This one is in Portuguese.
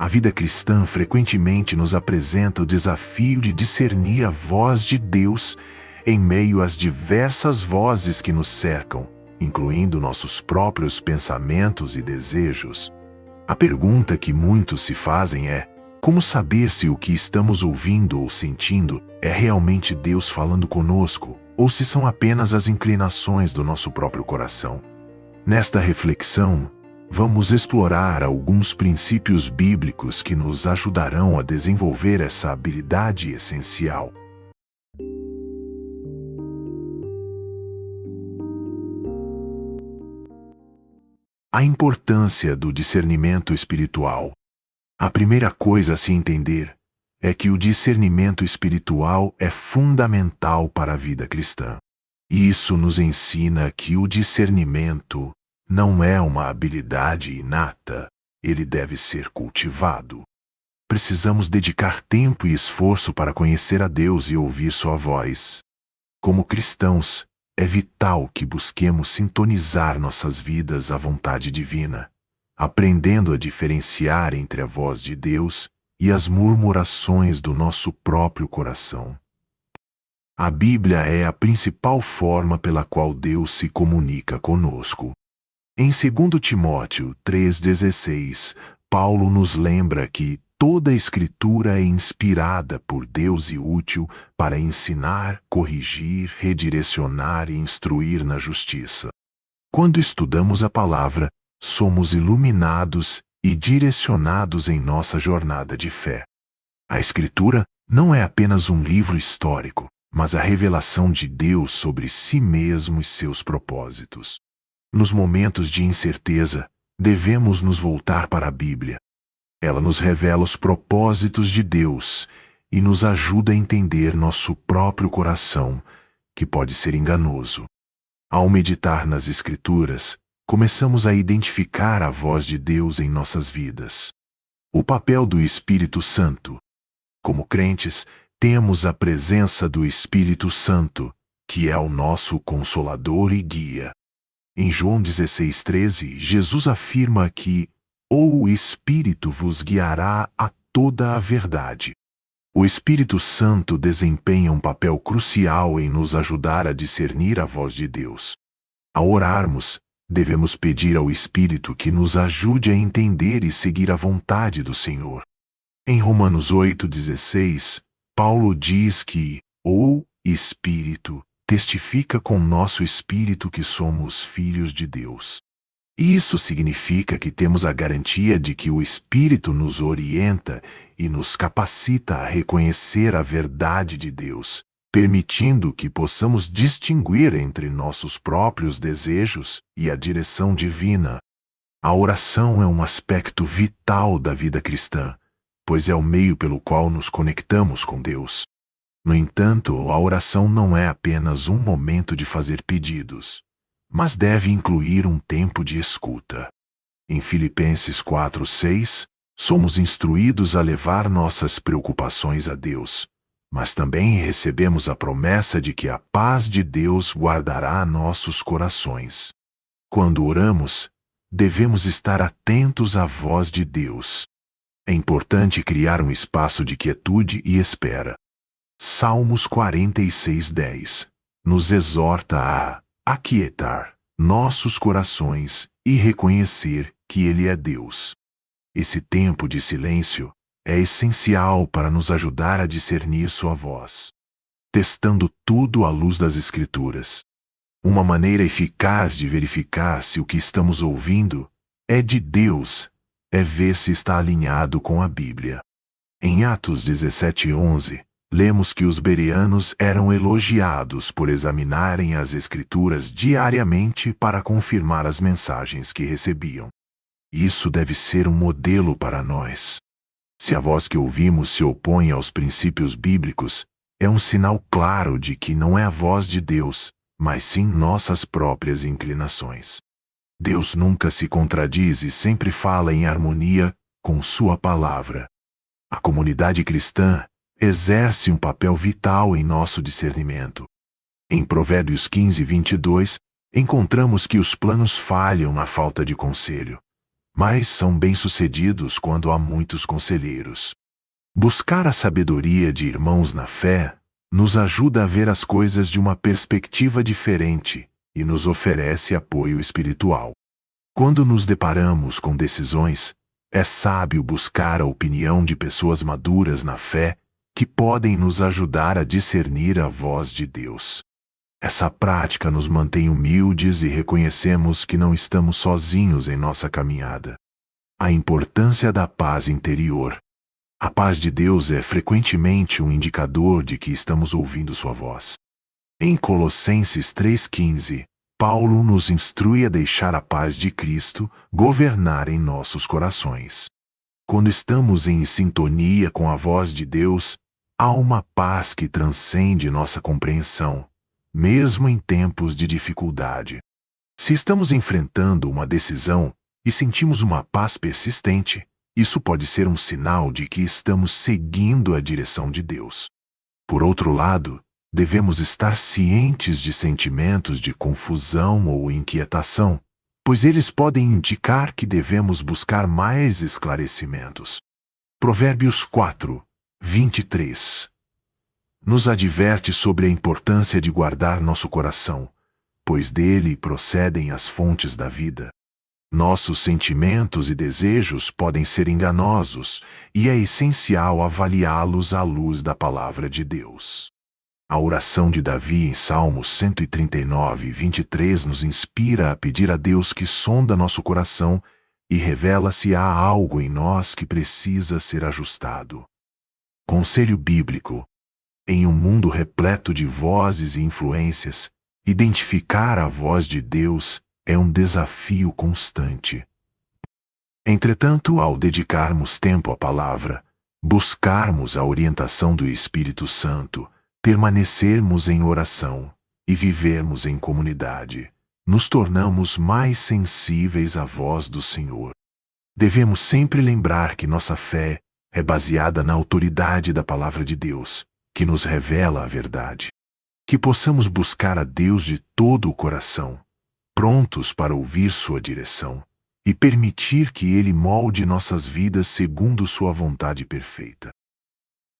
A vida cristã frequentemente nos apresenta o desafio de discernir a voz de Deus em meio às diversas vozes que nos cercam, incluindo nossos próprios pensamentos e desejos. A pergunta que muitos se fazem é: como saber se o que estamos ouvindo ou sentindo é realmente Deus falando conosco, ou se são apenas as inclinações do nosso próprio coração? Nesta reflexão, vamos explorar alguns princípios bíblicos que nos ajudarão a desenvolver essa habilidade essencial. A importância do discernimento espiritual. A primeira coisa a se entender é que o discernimento espiritual é fundamental para a vida cristã. Isso nos ensina que o discernimento não é uma habilidade inata, ele deve ser cultivado. Precisamos dedicar tempo e esforço para conhecer a Deus e ouvir sua voz. Como cristãos, é vital que busquemos sintonizar nossas vidas à vontade divina, aprendendo a diferenciar entre a voz de Deus e as murmurações do nosso próprio coração. A Bíblia é a principal forma pela qual Deus se comunica conosco. Em 2 Timóteo 3,16, Paulo nos lembra que toda a Escritura é inspirada por Deus e útil para ensinar, corrigir, redirecionar e instruir na justiça. Quando estudamos a palavra, somos iluminados e direcionados em nossa jornada de fé. A Escritura não é apenas um livro histórico, mas a revelação de Deus sobre si mesmo e seus propósitos. Nos momentos de incerteza, devemos nos voltar para a Bíblia. Ela nos revela os propósitos de Deus e nos ajuda a entender nosso próprio coração, que pode ser enganoso. Ao meditar nas Escrituras, começamos a identificar a voz de Deus em nossas vidas. O papel do Espírito Santo. Como crentes, temos a presença do Espírito Santo, que é o nosso Consolador e Guia. Em João 16,13, Jesus afirma que o Espírito vos guiará a toda a verdade. O Espírito Santo desempenha um papel crucial em nos ajudar a discernir a voz de Deus. Ao orarmos, devemos pedir ao Espírito que nos ajude a entender e seguir a vontade do Senhor. Em Romanos 8,16, Paulo diz que o Espírito testifica com nosso espírito que somos filhos de Deus. Isso significa que temos a garantia de que o Espírito nos orienta e nos capacita a reconhecer a verdade de Deus, permitindo que possamos distinguir entre nossos próprios desejos e a direção divina. A oração é um aspecto vital da vida cristã, pois é o meio pelo qual nos conectamos com Deus. No entanto, a oração não é apenas um momento de fazer pedidos, mas deve incluir um tempo de escuta. Em Filipenses 4,6, somos instruídos a levar nossas preocupações a Deus, mas também recebemos a promessa de que a paz de Deus guardará nossos corações. Quando oramos, devemos estar atentos à voz de Deus. É importante criar um espaço de quietude e espera. Salmos 46,10 nos exorta a aquietar nossos corações e reconhecer que Ele é Deus. Esse tempo de silêncio é essencial para nos ajudar a discernir sua voz. Testando tudo à luz das Escrituras. Uma maneira eficaz de verificar se o que estamos ouvindo é de Deus é ver se está alinhado com a Bíblia. Em Atos 17,11, lemos que os bereanos eram elogiados por examinarem as Escrituras diariamente para confirmar as mensagens que recebiam. Isso deve ser um modelo para nós. Se a voz que ouvimos se opõe aos princípios bíblicos, é um sinal claro de que não é a voz de Deus, mas sim nossas próprias inclinações. Deus nunca se contradiz e sempre fala em harmonia com sua palavra. A comunidade cristã exerce um papel vital em nosso discernimento. Em Provérbios 15:22, encontramos que os planos falham na falta de conselho, mas são bem-sucedidos quando há muitos conselheiros. Buscar a sabedoria de irmãos na fé nos ajuda a ver as coisas de uma perspectiva diferente e nos oferece apoio espiritual. Quando nos deparamos com decisões, é sábio buscar a opinião de pessoas maduras na fé que podem nos ajudar a discernir a voz de Deus. Essa prática nos mantém humildes e reconhecemos que não estamos sozinhos em nossa caminhada. A importância da paz interior. A paz de Deus é frequentemente um indicador de que estamos ouvindo sua voz. Em Colossenses 3,15, Paulo nos instrui a deixar a paz de Cristo governar em nossos corações. Quando estamos em sintonia com a voz de Deus, há uma paz que transcende nossa compreensão, mesmo em tempos de dificuldade. Se estamos enfrentando uma decisão e sentimos uma paz persistente, isso pode ser um sinal de que estamos seguindo a direção de Deus. Por outro lado, devemos estar cientes de sentimentos de confusão ou inquietação, pois eles podem indicar que devemos buscar mais esclarecimentos. Provérbios 4, 23 nos adverte sobre a importância de guardar nosso coração, pois dele procedem as fontes da vida. Nossos sentimentos e desejos podem ser enganosos e é essencial avaliá-los à luz da palavra de Deus. A oração de Davi em Salmos 139, 23 nos inspira a pedir a Deus que sonda nosso coração e revela se há algo em nós que precisa ser ajustado. Conselho bíblico. Em um mundo repleto de vozes e influências, identificar a voz de Deus é um desafio constante. Entretanto, ao dedicarmos tempo à palavra, buscarmos a orientação do Espírito Santo, permanecermos em oração e vivermos em comunidade, nos tornamos mais sensíveis à voz do Senhor. Devemos sempre lembrar que nossa fé é baseada na autoridade da palavra de Deus, que nos revela a verdade. Que possamos buscar a Deus de todo o coração, prontos para ouvir sua direção, e permitir que Ele molde nossas vidas segundo sua vontade perfeita.